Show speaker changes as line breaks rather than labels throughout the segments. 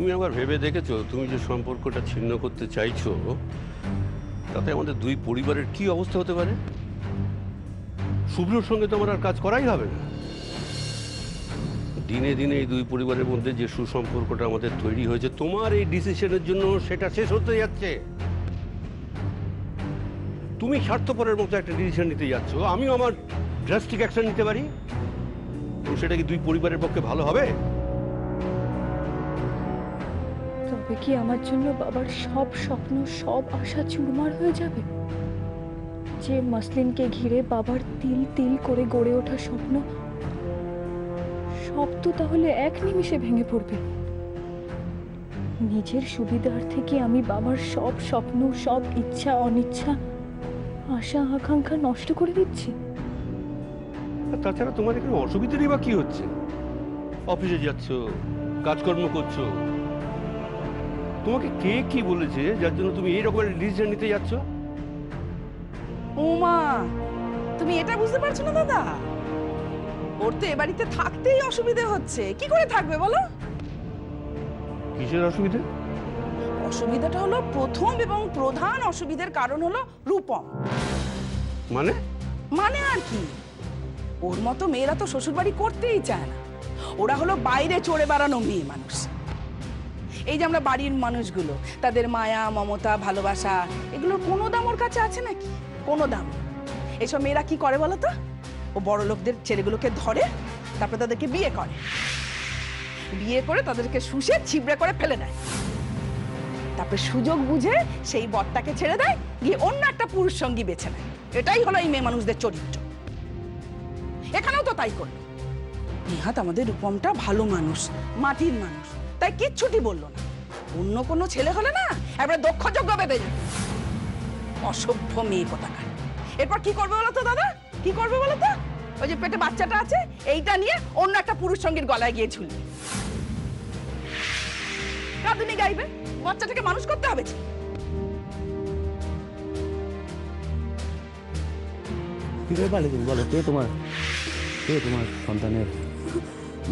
তুমি আবার ভেবে দেখেছো তুমি যে সম্পর্কটা ছিন্ন করতে চাইছো তাতে আমাদের দুই পরিবারের কি অবস্থা হতে পারে? শুভ্রর সঙ্গে তো আমার আর কাজ করাই হবে না। দিনে দিনে এই দুই পরিবারের মধ্যে যে সুসম্পর্কটা আমাদের তৈরি হয়েছে, তোমার এই ডিসিশনের জন্য সেটা শেষ হতে যাচ্ছে। তুমি স্বার্থপরের মতো একটা ডিসিশন নিতে যাচ্ছ, আমিও আমার ড্রাস্টিক অ্যাকশন নিতে পারি, তো সেটা কি দুই পরিবারের পক্ষে ভালো হবে?
তবে কি আমার জন্য বাবার সব স্বপ্ন, সব আশা চুরমার হয়ে যাবে? যে মাসলিনকে ঘিরে বাবার তিল তিল করে গড়ে ওঠা স্বপ্ন সব তো তাহলে এক নিমিষে ভেঙে পড়বে। নিজের সুবিধার্থে কি আমি বাবার সব স্বপ্ন, সব ইচ্ছা অনিচ্ছা, আশা আকাঙ্ক্ষা নষ্ট করে দিচ্ছি?
তাছাড়া তোমার এখানে অসুবিধারই বা কি হচ্ছে? অফিসে যাচ্ছ, কাজকর্ম করছো, তোমাকে কে কি বলেছে যার জন্য তুমি এই রকমের ডিসিশন নিতে যাচ্ছ?
ওমা, তুমি এটা বুঝতে পারছো না দাদা? ওর তো এ বাড়িতে থাকতেই অসুবিধে হচ্ছে। কি করে থাকবে বলো?
কিসের অসুবিধা?
অসুবিধাটা হলো, প্রথম এবং প্রধান অসুবিধার কারণ হলো রূপম।
মানে?
মানে আর কি, ওর মতো মেয়েরা তো শ্বশুর বাড়ি করতেই চায় না। ওরা হলো বাইরে চড়ে বেড়ানো মেয়ে মানুষ। এই যে আমরা বাড়ির মানুষগুলো, তাদের মায়া মমতা ভালোবাসা, এগুলোর কোনো দাম ওর কাছে আছে নাকি? কোনো দাম। এইসব মেয়েরা কি করে বলো তো? ও বড় লোকদের ছেলেগুলোকে ধরে, তারপর তাদেরকে বিয়ে করে, বিয়ে করে তাদেরকে শুষে ছিবড়ে করে ফেলে দেয়। তারপরে সুযোগ বুঝে সেই বরটাকে ছেড়ে দেয়, গিয়ে অন্য একটা পুরুষ সঙ্গী বেছে নেয়। এটাই হলো এই মেয়ে মানুষদের চরিত্র। এখানেও তো তাই করলো। নিহাত আমাদের রূপমটা ভালো মানুষ, মাটির মানুষ, তাই কিচ্ছুটি বললো না। অন্য কোনো ছেলে হলে না একবার দক্ষযজ্ঞ বেঁধে যেত। অসভ্য মেয়ে কোথাকার। এরপর কি করবে বলো তো দাদা? কি করবে বলো তো? ওই যে পেটে বাচ্চাটা আছে, এইটা নিয়ে অন্য একটা পুরুষ সঙ্গীর গলায় গিয়ে ঝুলবে, কাঁদুনি গাইবে। বাচ্চাটাকে মানুষ করতে হবে।
কি করে পারলে তুমি বলো? কে তোমার সন্তানের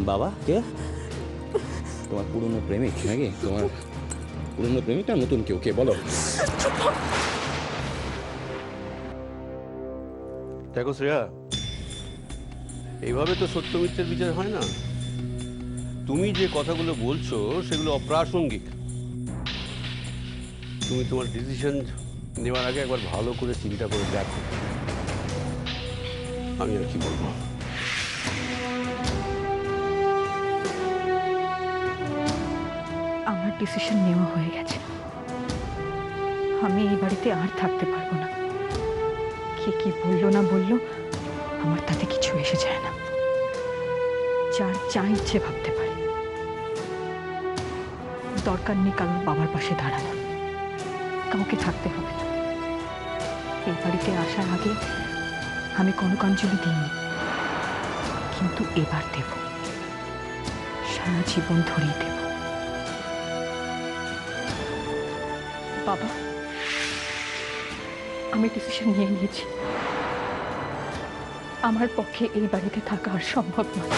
বাবা? কে তোমার পুরনো প্রেমিক নাকি? তোমার পুরনো প্রেমিকটা নতুন কেউ? কে বলো?
দেখো শ্রেয়া, এইভাবে তো সত্য মিথ্যের বিচার হয় না। তুমি যে কথাগুলো বলছো সেগুলো অপ্রাসঙ্গিক। তুমি তোমার ডিসিশন নেওয়ার আগে একবার ভালো করে চিন্তা করে দেখো। আমি আর কি বলবো?
আমার ডিসিশন নেওয়া হয়ে গেছে। আমি এই বাড়িতে আর থাকতে পারবো না। কে কি বললো না বললো আমার তাতে কিছু এসে যায় না। যার যা ইচ্ছে ভাবতে পারে। দরকার নেই কারোর বাবার পাশে দাঁড়ানো। কাউকে থাকতে হবে না। এই বাড়িতে আসার আগে আমি কোনো কাঞ্জলি দিইনি, কিন্তু এবার দেব। সারা জীবন ধরেই দেব। বাবা, আমি ডিসিশন নিয়ে নিয়েছি। আমার পক্ষে এই বাড়িতে থাকা আর সম্ভব নয়।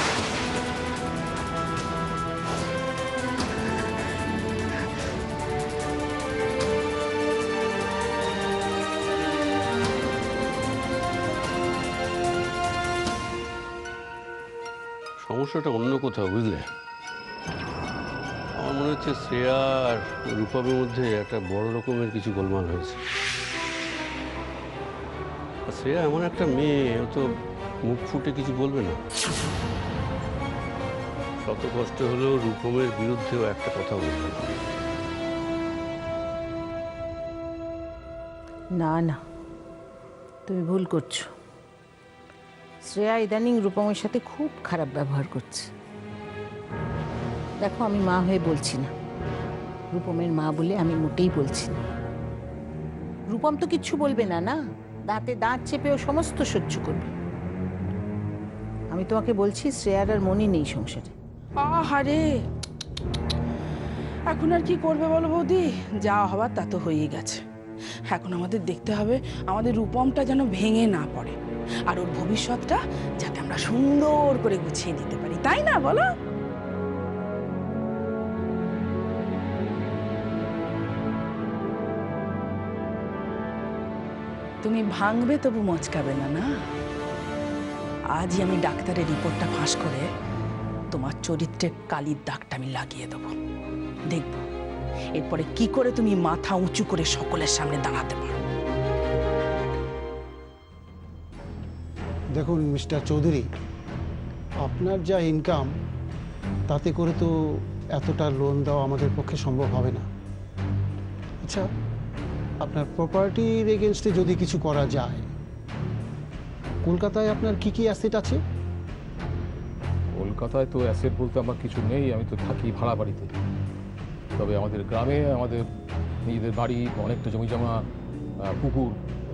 সমস্যাটা অন্য কোথাও, বুঝলে? আমার মনে হচ্ছে শ্রেয়া আর রূপমের মধ্যে একটা বড় রকমের কিছু গোলমাল হয়েছে। শ্রেয়া এমন একটা মেয়ে, ও তো মুখ ফুটে কিছু বলবে না। শত কষ্ট হলেও রূপমের বিরুদ্ধেও একটা কথা বলবে না।
না না, তুমি ভুল করছো। শ্রেয়া ইদানিং রূপমের সাথে খুব খারাপ ব্যবহার করছে। দেখো, আমি মা হয়ে বলছি না, রূপমের মা বলে আমি মোটেই বলছি না। রূপম তো কিচ্ছু বলবে না, না দাঁতে দাঁত চেপেও সমস্ত সহ্য করবে। আমি তোমাকে বলছি, শ্রেয়ার আর মনই নেই সংসারে।
আহারে, এখন আর কি করবে বলো বৌদি? যা হবার তা তো হয়েই গেছে। এখন আমাদের দেখতে হবে আমাদের রূপমটা যেন ভেঙে না পড়ে, আর ওর ভবিষ্যৎটা যাতে আমরা সুন্দর করে গুছিয়ে নিতে পারি, তাই না বলো? তুমি ভাঙবে তবু মচকাবে না, না? আজই আমি ডাক্তারের রিপোর্টটা ফাঁস করে তোমার চরিত্রে কালির দাগটা আমি লাগিয়ে দেবো। দেখব এরপরে কি করে তুমি মাথা উঁচু করে সকলের সামনে দাঁড়াতে পারো।
দেখুন মিস্টার চৌধুরী, আপনার যা ইনকাম তাতে করে তো এতটা লোন দেওয়া আমাদের পক্ষে সম্ভব হবে না। আচ্ছা, আপনার প্রপার্টির এগেনস্টে যদি কিছু করা যায়, কলকাতায় আপনার কি কি অ্যাসেট আছে?
কলকাতায় তো অ্যাসেট বলতে আমার কিছু নেই, আমি তো থাকি ভাড়া বাড়িতে। তবে আমাদের গ্রামে আমাদের নিজেদের বাড়ি, অনেকটা জমি জমা, পুকুর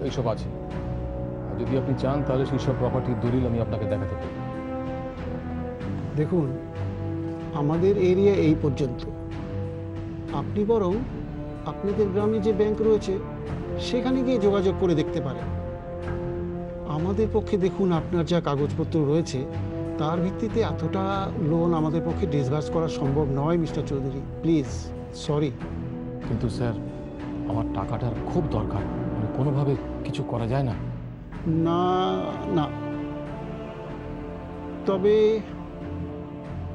এইসব আছে। আর যদি আপনি চান তাহলে সেই সব প্রপার্টির দলিল আমি আপনাকে দেখাতে পারি।
দেখুন, আমাদের এরিয়া এই পর্যন্ত। আপনি বরং আপনাদের গ্রামে যে ব্যাংক রয়েছে সেখানে গিয়ে যোগাযোগ করে দেখতে পারেন। আমাদের পক্ষে দেখুন আপনার যা কাগজপত্র রয়েছে তার ভিত্তিতে এতটা লোন আমাদের পক্ষে ডিসবার্স করা সম্ভব নয় মিস্টার চৌধুরী। Please, sorry.
কিন্তু স্যার, আমার টাকাটার খুব দরকার, মানে কোনোভাবে কিছু করা যায় না?
না না, তবে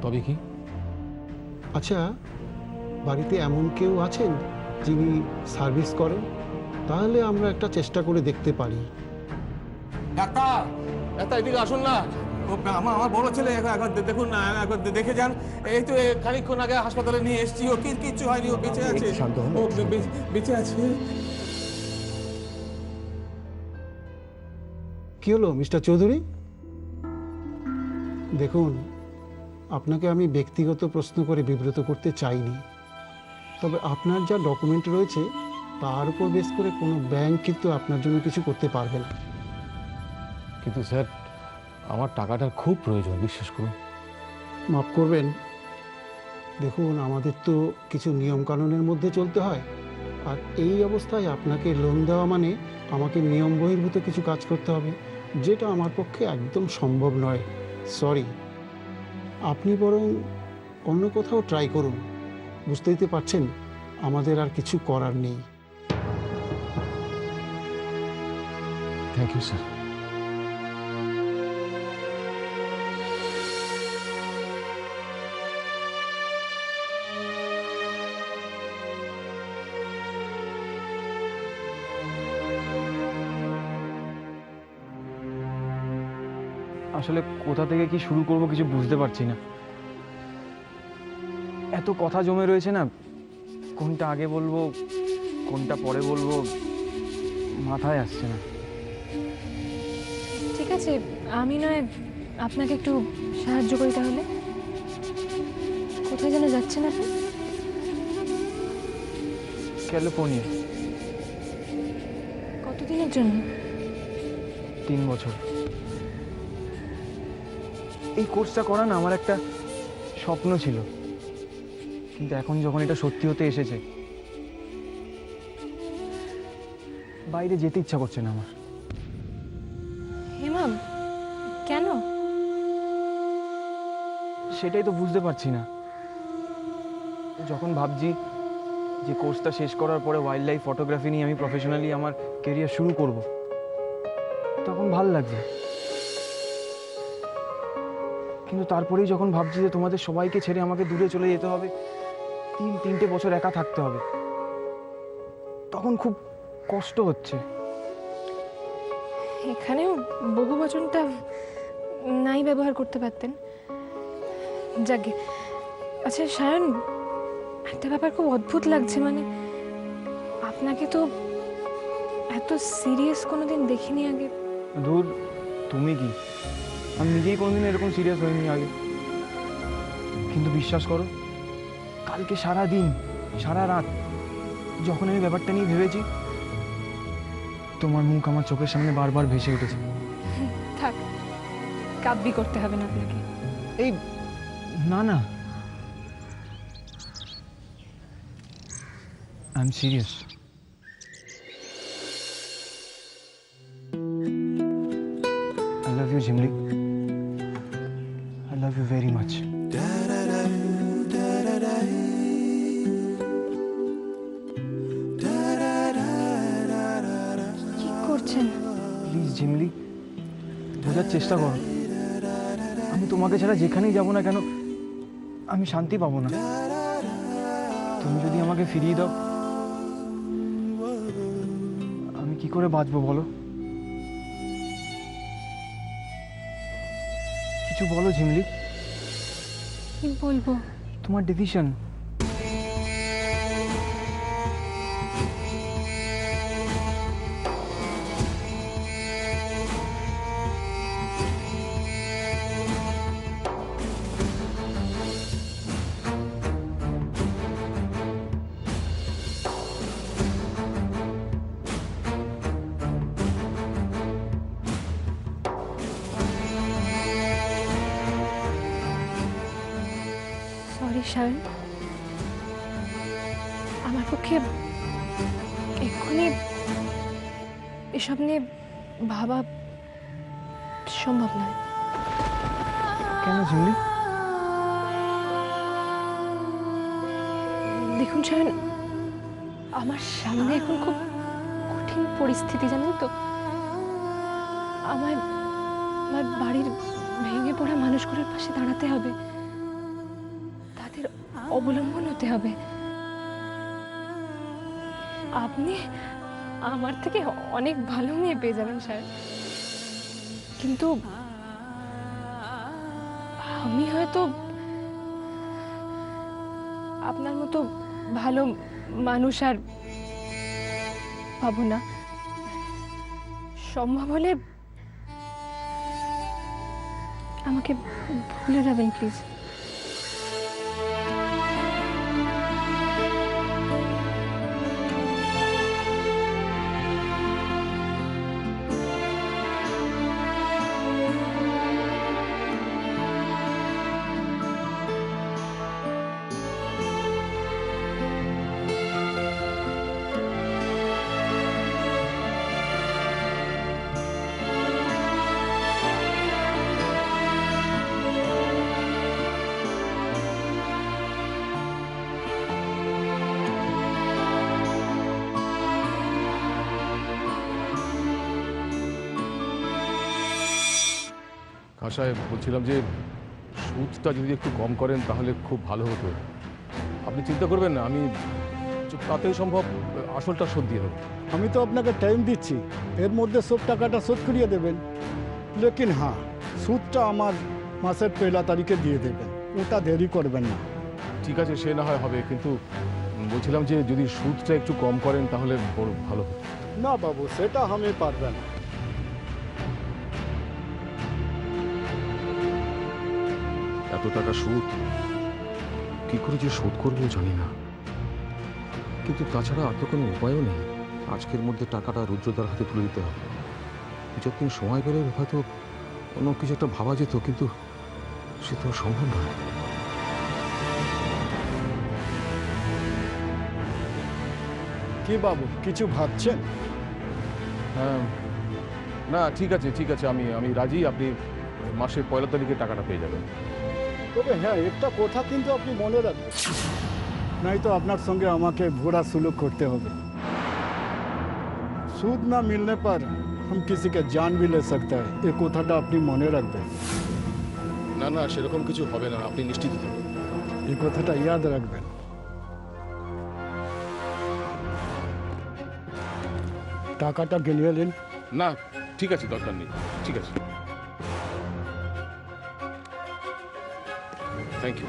তবে কি?
আচ্ছা, বাড়িতে এমন কেউ আছেন যিনি সার্ভিস করেন? তাহলে আমরা একটা চেষ্টা করে দেখতে পারি।
ডাক্তার,
একটা এদিকে আসুন না।
আমার আমার বড় ছেলে একবার দেখুন না, একবার দেখে যান। এই তো খানিকক্ষণ আগে হাসপাতালে নিয়ে এসেছি, ও কিচ্ছু হয়নি, ও বেঁচে আছে। ও বেঁচে আছে।
কি হলো মিস্টার চৌধুরী? দেখুন, আপনাকে আমি ব্যক্তিগত প্রশ্ন করে বিব্রত করতে চাইনি, তবে আপনার যা ডকুমেন্ট রয়েছে তার উপর বেস করে কোনো ব্যাংক কিন্তু আপনার জন্য কিছু করতে পারবে না।
কিন্তু স্যার, আমার টাকাটার খুব প্রয়োজন, বিশ্বাস করুন।
মাফ করবেন, দেখুন আমাদের তো কিছু নিয়মকানুনের মধ্যে চলতে হয়, আর এই অবস্থায় আপনাকে লোন দেওয়া মানে আমাকে নিয়ম বহির্ভূত কিছু কাজ করতে হবে, যেটা আমার পক্ষে একদম সম্ভব নয়। সরি, আপনি বরং অন্য কোথাও ট্রাই করুন। বুঝতেই তো পারছেন আমাদের আর কিছু করার নেই।
Thank you sir.
আসলে কোথা থেকে কি শুরু করব কিছু বুঝতে পারছি না। এত কথা জমে রয়েছে না, কোনটা আগে বলবো কোনটা পরে বলবো মাথায় আসছে না।
ঠিক আছে, আমি নয় আপনাকে একটু সাহায্য করি তাহলে। কোথায় যেন যাচ্ছেন আপনি?
ক্যালিফোর্নিয়া।
কতদিনের জন্য?
3 বছর। এই কোর্সটা করা না আমার একটা স্বপ্ন ছিল, কিন্তু এখন যখন এটা সত্যি হতে এসেছে, বাইরে যেতে ইচ্ছা করছে না আমার।
হেমা, কেন?
সেটাই তো বুঝতে পারছি না। যখন ভাবছি যে কোর্সটা শেষ করার পরে ওয়াইল্ড লাইফ ফটোগ্রাফি নিয়ে আমি প্রফেশনালি আমার কেরিয়ার শুরু করব, তখন ভাল লাগছে। কিন্তু তারপরেই যখন ভাবছি যে তোমাদের সবাইকে ছেড়ে আমাকে দূরে চলে যেতে হবে, 3 বছর একা থাকতে হবে, তখন খুব কষ্ট হচ্ছে।
এখানেও বহু বচনটা নাই ব্যবহার করতে পারতেন। যাকে আচ্ছা সায়ন, একটা ব্যাপার খুব অদ্ভুত লাগছে, মানে আপনাকে তো এত সিরিয়াস কোনোদিন দেখিনি আগে।
ধুর, তুমি কি, আমি নিজেই কোনোদিন এরকম সিরিয়াস হইনি আগে। কিন্তু বিশ্বাস করো, কালকে সারা দিন সারা রাত যখন আমি ব্যাপারটা নিয়ে ভেবেছি, তোমার মুখ আমার চোখের সামনে বারবার ভেসে উঠেছে।
থাক, কাব্যি করতে হবে না আপনাকে।
এই না না, I am serious. I love you, Jimli. I love you very much.
কি করছেন?
ঝিমলি, বোঝার চেষ্টা করো। আমি তোমাকে ছাড়া যেখানেই যাব না কেন আমি শান্তি পাবো না। তুমি যদি আমাকে ফিরিয়ে দাও, আমি কি করে বাঁচবো বলো? কিছু বলো ঝিমলি,
কি বলবো?
তোমার ডিসিশন।
সরি শায়ন, আমার পক্ষে এক্ষুনি এসব নিয়ে ভাবা সম্ভব নয়।
কেন ঝিমলি?
দেখুন শায়ন, আমার সামনে এখন খুব কঠিন পরিস্থিতি, জানেন তো। আমার আমার বাড়ির ভেঙে পড়া মানুষগুলোর পাশে দাঁড়াতে হবে, তাদের অবলম্বন হতে হবে। আপনি আমার থেকে অনেক ভালো মেয়ে পেয়ে যাবেন স্যার, কিন্তু আমি হয়তো আপনার মতো ভালো মানুষ আর পাবো না। সম্ভব হলে আমাকে ভুলে যাবেন প্লিজ।
খান সাহেব, বলছিলাম যে সুদটা যদি একটু কম করেন তাহলে খুব ভালো হতো। আপনি চিন্তা করবেন না, আমি তাতেই সম্ভব আসলটা শোধ দিয়ে দেবো।
আমি তো আপনাকে টাইম দিচ্ছি, এর মধ্যে সব টাকাটা শোধ করিয়ে দেবেন। লেকিন হ্যাঁ, সুদটা আমার মাসের 1 তারিখে দিয়ে দেবেন, ওটা দেরি করবেন না।
ঠিক আছে, সে না হয় হবে, কিন্তু বলছিলাম যে যদি সুদটা একটু কম করেন তাহলে বড় ভালো হতো।
না বাবু, সেটা আমি পারবেন না।
এত টাকা সুদ কি করে যে শোধ করবো জানি না, কিন্তু তাছাড়া আর তো কোনো উপায়ও নেই। আজকের মধ্যে টাকাটা রুদ্রদার হাতে তুলে দিতে হবে। যতদিন সময় পেলে হয়তো অন্য কিছু একটা ভাবা যেত, কিন্তু সে তো সম্ভব নয়।
কি বাবু, কিছু ভাবছেন?
হ্যাঁ, না ঠিক আছে ঠিক আছে, আমি রাজি। আপনি মাসের 1 তারিখে টাকাটা পেয়ে যাবেন।
তবে হ্যাঁ, একটা কথা কিন্তু আপনি মনে রাখবেন, নাই তো আপনার সঙ্গে আমাকে বুরা সুলুক করতে হবে। সুদ না মিলনে पर हम किसी का जान भी ले सकता है, এই কথাটা আপনি মনে রাখবেন।
না না, সেরকম কিছু হবে না, আপনি নিশ্চিত থাকুন।
এই কথাটা ইয়াদ রাখবেন। টাকাটা গেলিয়ে নিন।
না ঠিক আছে, দরকার নেই, ঠিক আছে, থ্যাংক ইউ।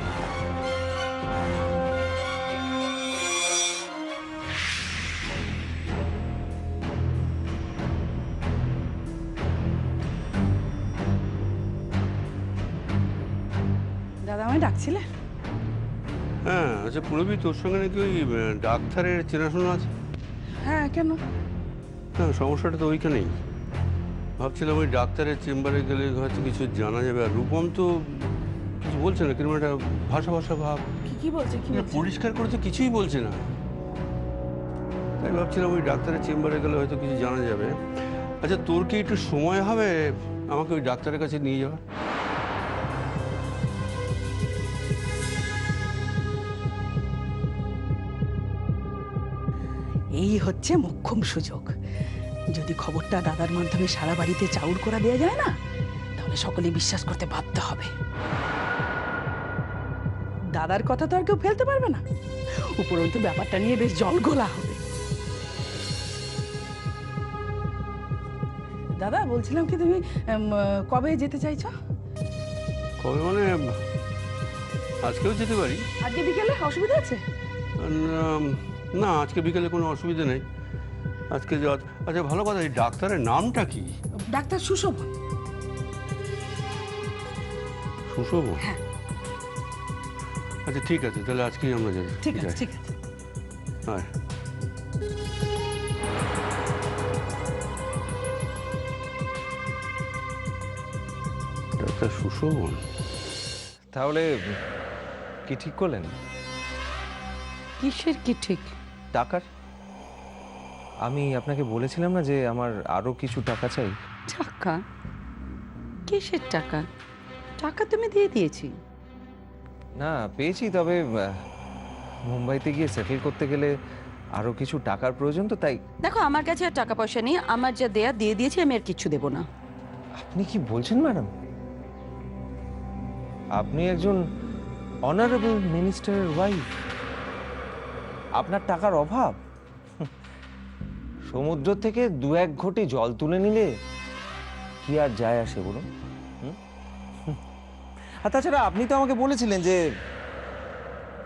দাদা আমায় ডাকছিলে?
হ্যাঁ, আচ্ছা পুরবি, তোর সঙ্গে নাকি ওই ডাক্তারের চেনাশোনা আছে?
হ্যাঁ, কেন?
হ্যাঁ, সমস্যাটা তো ওইখানেই। ভাবছিলাম ওই ডাক্তারের চেম্বারে গেলে হয়তো কিছু জানা যাবে। আর রূপম তো কিছু বলছে না, কিরকম একটা ভাষা ভাষা ভাব।
কি বলছে? কি বলছে?
পরিষ্কার করে তো কিছুই বলছে না। তাই ভাবছিলাম ওই ডাক্তারের চেম্বারে গেলে হয়তো কিছু জানা যাবে। আচ্ছা, তোর কি একটু সময় হবে আমাকে ওই ডাক্তারের কাছে নিয়ে যাওয়ার?
এই হচ্ছে মোক্ষম সুযোগ। যদি খবরটা দাদার মাধ্যমে সারা বাড়িতে চাউর করা দেওয়া যায় না, তাহলে সকলে বিশ্বাস করতে বাধ্য হবে। দাদার কথা তো আর কেউ ফেলতে পারবে না, উপরন্তু ব্যাপারটা নিয়ে বেশ জলঘোলা হবে। দাদা বলছিলাম কি, তুমি কবে যেতে চাইছো?
কবে মানে আজকেও যেতে পারি।
আজকে বিকেলে অসুবিধা আছে?
না, আজকে বিকেলে কোনো অসুবিধা নেই। আজকে যাওয়া। আচ্ছা ভালো কথা, এই ডাক্তারের নামটা কি?
ডাক্তার সুশোভন।
সুশোভন?
হ্যাঁ।
আচ্ছা ঠিক আছে, তাহলে আজকেই আমরা যাই।
ঠিক আছে, ঠিক আছে।
হ্যাঁ। ডাক্তার সুশোভন।
তাহলে কি ঠিক করলেন?
কিসের কি ঠিক?
টাকার। আমি আপনাকে বলেছিলাম না যে আমার আরো কিছু টাকা চাই।
টাকা? কিসের টাকা? টাকা তুমি দিয়ে দিয়েছি।
না পেয়েছি, তবে মুম্বাইতে গিয়ে সেটেল করতে গেলে আরো কিছু টাকার প্রয়োজন, তো তাই।
দেখো আমার কাছে আর টাকা পয়সা নেই, আমার যা দেয়া দিয়ে দিয়েছি, আমি আর কিছু দেব না।
আপনি কি বলছেন ম্যাডাম? আপনি একজন অনারেবল মিনিস্টারের ওয়াইফ, আপনার টাকার অভাব? সমুদ্র থেকে 2-1 ঘটি জল তুলে নিলে কি আর যায় আসে বলুন? আর তাছাড়া আপনি তো আমাকে বলেছিলেন যে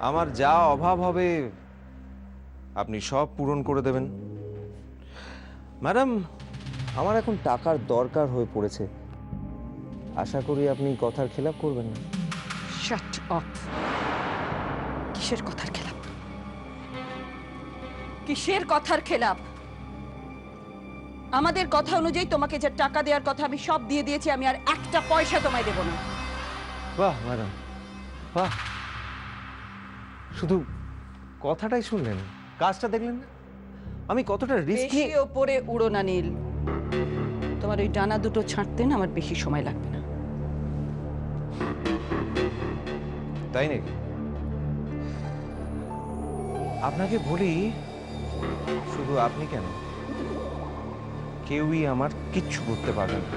আমার যা অভাব হবে আপনি সব পূরণ করে দেবেন। ম্যাডাম, আমার এখন টাকার দরকার হয়ে পড়েছে, আশা করি আপনি কথার খেলাপ করবেন না।
Shut up. কিসের কথার খেলাপ? কিসের কথার খেলাপ? আমাদের কথা অনুযায়ী তোমাকে যে টাকা দেওয়ার কথা আমি সব দিয়ে দিয়েছি, আমি আর একটা পয়সা তোমায় দেব না।
বাহ ম্যাডাম, বাহ। শুধু কথাটাই শুনলেন, কাজটা দেখলেন না? আমি কতটা রিস্ক
বেশি ওপরে উড়ো না নীল। তোমার ওই ডানা দুটো ছাঁটতে না আমার বেশি সময় লাগবে না।
তাই নাকি? আপনাকে বলি, শুধু আপনি কেন, কেউই আমার কিচ্ছু করতে পারবে না।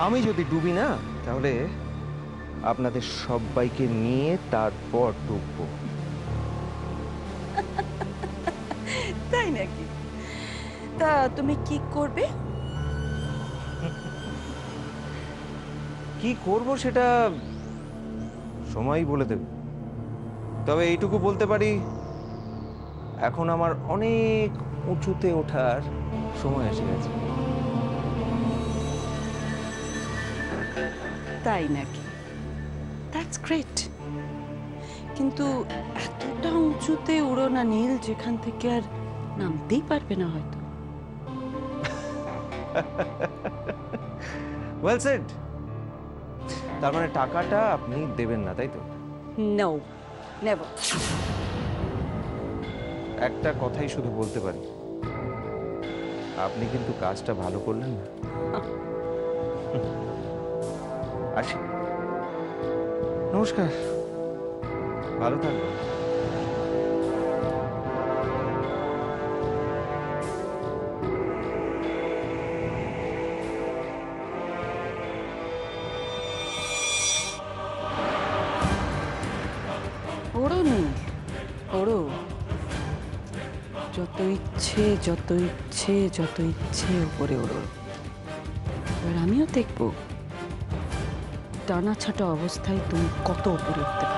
আমি যদি ডুবি না, তাহলে আপনাদের সবাইকে নিয়ে তারপর ডুববো।
তাই নাকি? তা তুমি কি করবে?
কি করব সেটা সময়ই বলে দেবে। তবে এইটুকু বলতে পারি, এখন আমার অনেক উঁচুতে ওঠার সময় এসে গেছে।
তাই নাকি? That's great. কিন্তু এতটা উঁচুতে উড়ো না নীল, যেখান থেকে আর নামতেই পারবে না হয়তো।
Well said. তার মানে টাকাটা আপনি দেবেন না, তাই তো?
No, never.
একটা কথাই শুধু বলতে পারি, আপনি কিন্তু কাজটা ভালো করলেন না। আসি, নমস্কার, ভালো থাকবেন।
ওড়ো নীল, ওড়ো। যত ইচ্ছে যত ইচ্ছে যত ইচ্ছে উপরে ওড়ো। এবার আমিও দেখবো ডানা ছাটা অবস্থায় তুমি কত উপরে উঠতে পারো।